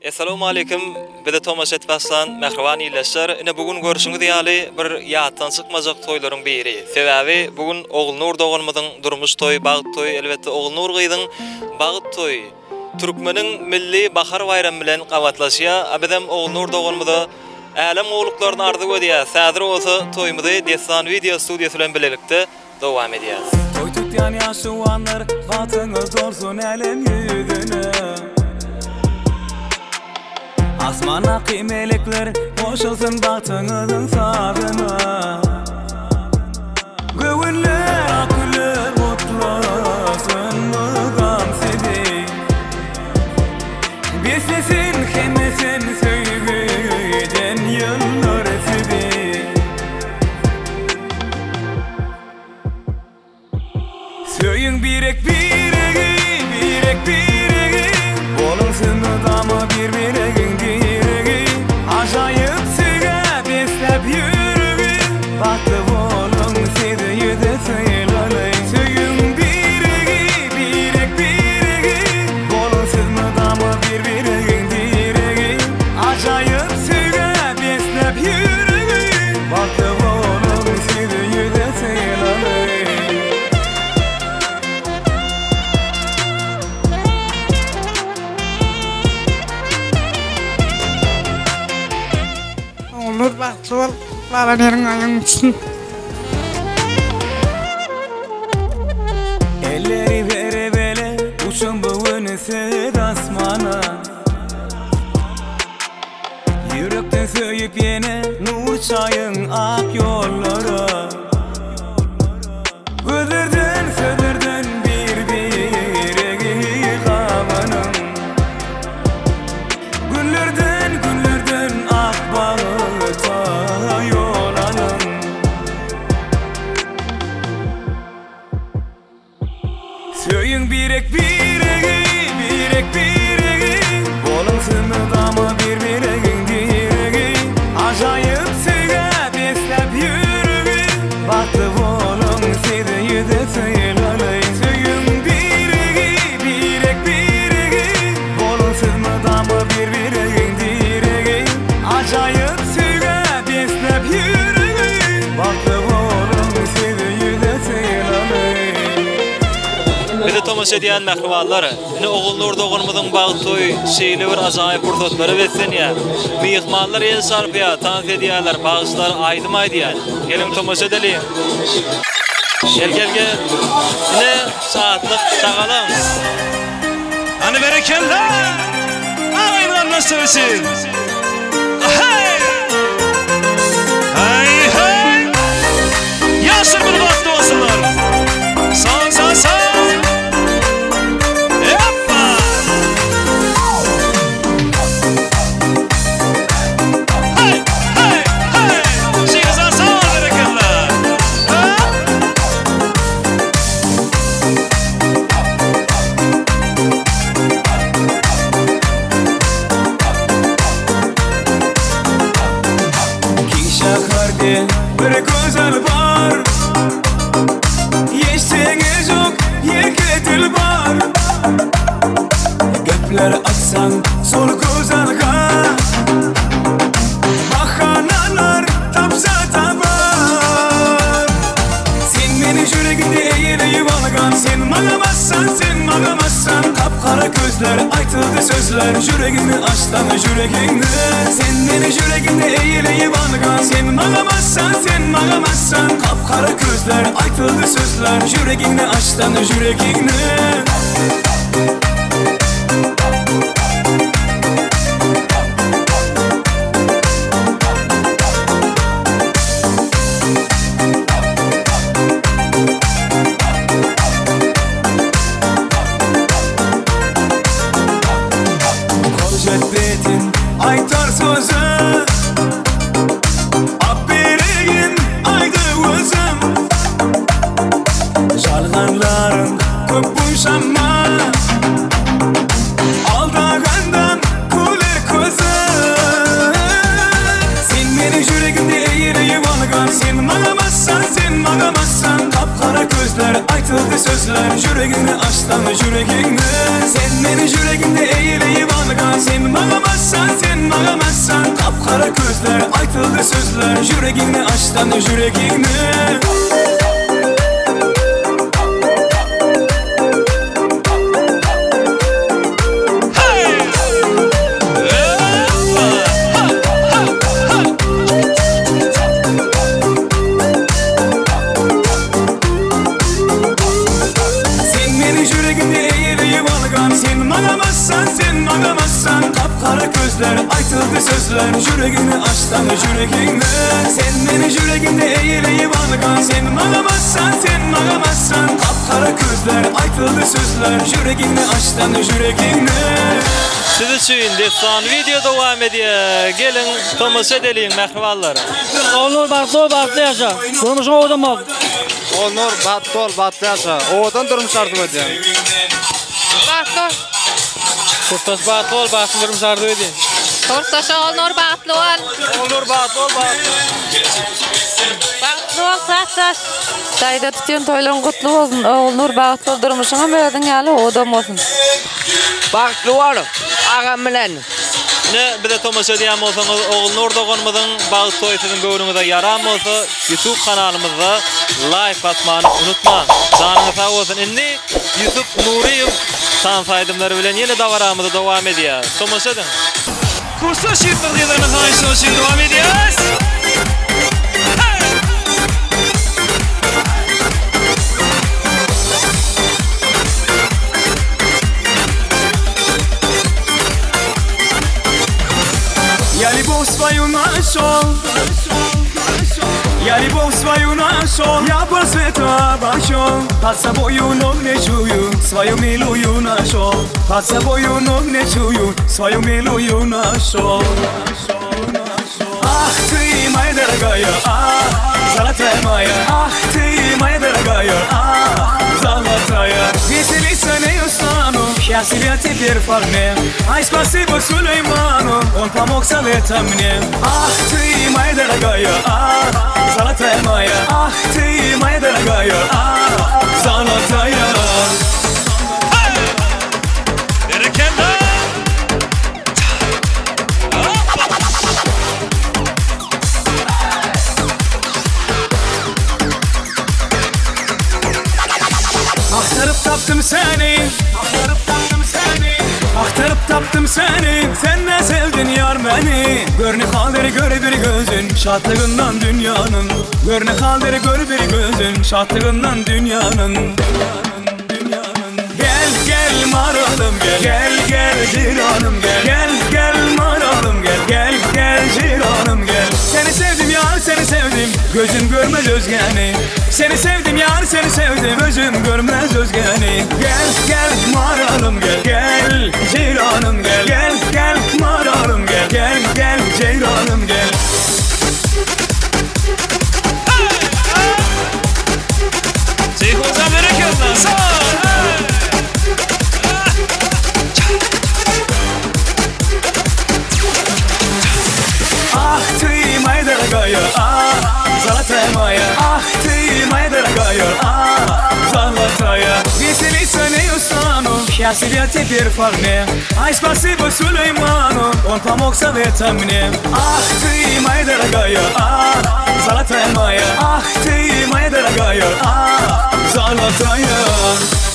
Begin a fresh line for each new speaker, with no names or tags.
Assalamu alaykum. Bide tomaş etbaslan mehriban iyleşler. Ine bugün görüşüňiz diýäli bir ýatdan çykmajak toýlaryň biri. Sebäbi bugün Oglunur dogulmadyň durmuş toý, bagyt toý, elbetde Oglunur gyýdyň bagyt toý. Türkmeniň milli bahar bayramy bilen gawatlaşýa. Abedem Oglunur dogulmady älim ogluklaryny ardy gödýär. Sädir bolsa toýmydy Destan video studiýasy bilen bilelikde dowam edýär.
Toy tutýan ýaşuwanlar batyňyz dolsun älim ýüzüne. Asmana kıymelekler boşalsın batıngızın sadına. Göğünler akılır mutlasın mıgam sedi. Beslesin kennesin söygüden yıllar sedi. Söyün birek Olumsın adamı birbirine acayip süge beslep yürügün baktı bolun sedi yüde sayılalay söyün birek Olumsın adamı birbirine acayip süge beslep yürügün baktı bolun sedi yüde sayılalay.
Olur bak, sol balaların ayın için.
Elleri vere vere uçun bugün sed asmana. Yürekten söyüp yine nur çayın ak yollara. Güdürdün södürdün birbirine kavanın. Günlerden ak bağıta yol alın. Söyün birek Olumsın adamı birbirine diregi acayip süge beslep yürügün baktı bolun sedi yüde sayılalay. Söyün birek Olumsın adamı birbirine diregi acayip süge beslep yürügün baktı bolun sedi yüde sayılalay.
Bide tomaş edýän mehribanlar, ine Oglunur dogulmadyň bagyt toý şeýle bir ajaýyp burdatlary betsen ýa. Mehmanlar el sarpýa, tans edýärler, bagyşlar aýdym aýdýar. Gelin tomaş edelim. Gel. Ine saatlyk çagalan.
Hani berekeller. Ayman nasıl ösün? Hey! Hey! Yaşır bir vakti olsunlar. Sağ. Yapma! Hey! Şiirsen sağ ol berekeller.
Şaharda bir güzel var, yeşeği yok, yeketil var. Gökler atsan sol güzelga, bahanalar tapsa tabar. Sen beni yüreğinde eğileyip algan, sen magamazsan, kapkara gözler, aytıldı sözler, yüreğimi açtan yüreğinde. Sen beni yüreğinde eğileyip algan, sen magamazsan, kapkara gözler, aytıldı sözler, yüreğini açtan yüreğinde. Koşetbetin aytar sözü Abberigin aydı özüm Jalganların köp buşanma Aldağandan kuler közüm Sen beni yüreğimde eğileyip algan Sen magamazsan kapkara gözler aytıldı sözler Yüreğini açtan yüreğini Sen beni yüreğimde eğileyip algan Sen magamazsan ağlamazsan. Kapkara gözler, aytıldı sözler, yüreğini açtan yüreğini. Kapkara gözler, aytıldı sözler, yüreğini açtan yüreğini. Sen beni yüreğinde eğileyip algan, sen ağlamazsan. Kapkara gözler, aytıldı sözler, yüreğini açtan yüreğini.
Siz üçün destan video devam ediyor. Gelin tomosha edelim mehribanlar.
Olur batlı yaşa. Durmuşun oğudum ol.
Onur batlı yaşa. Oğudan durmuş artık ödeyem.
Batlı.
Kurtaş batlı ol, batlı durmuş artık ödeyem.
Kurtaş Onur batlı ol.
Olur batlı ol, batlı.
Batlı ol Kurtaş. Dayda tutuyorsun toyların kutlu olsun. Onur batlı ol durmuşuna böyledin yalı oğudum olsun.
Batlı ol. Ağam bilen.
Ne bir de tomosha edýän bolsaňyz Oğul Dogonmyzyň Bagyt toý sizin göwrüňizde yaram bolsa YouTube kanalymyzda like basmany unutma. Sanyňyz sag bolsun. Indi Yusuf Nuriýew san saýdymlary bilen ýene dawaramyzda dowam edýär. Tomosha edin.
Kursa şirketlerine karşı şimdi devam ediyoruz.
Я любовь свою нашел, я любовь свою нашел, я по свету обошел, под собою ног не чую, свою милую нашел, под собою ног не чую, свою милую нашел. Ах ты, моя дорогая, золотая моя, ах ты, моя дорогая, золотая. Веселиться не устану, счастлив теперь вполне. Ай, спасибо Сулейману, он помог советом мне. Ах ты, моя дорогая, золотая моя, ах ты, моя дорогая, золотая. Aktarıp taptım seni, aktarıp taptım seni. Sen ne sevdin yar beni. Gör ne halleri gör bir gözün, şadlığından dünyanın. Gör ne halleri gör bir gözün, şadlığından dünyanın. Gel gel maralım gel, gel gel ciranım gel, gel gel maralım gel, gel gel ciranım gel. Seni sevdim yar seni sevdim, gözüm görmez özgeni. Seni sevdim yar seni sevdim, gözüm görmez özgeni. Gel gel maralım gel, gel ciranım gel, gel gel maralım gel, gel gel ciranım gel.
Seyhozan bereketler sağ ol.
Ах ты, моя дорогая, золотая моя, ах ты, моя дорогая, золотая. Веселиться не устану, счастлив теперь вполне. Ай, спасибо Сулейману, он помог советом мне. Ах ты, моя дорогая, золотая моя, ах ты, моя дорогая, золотая.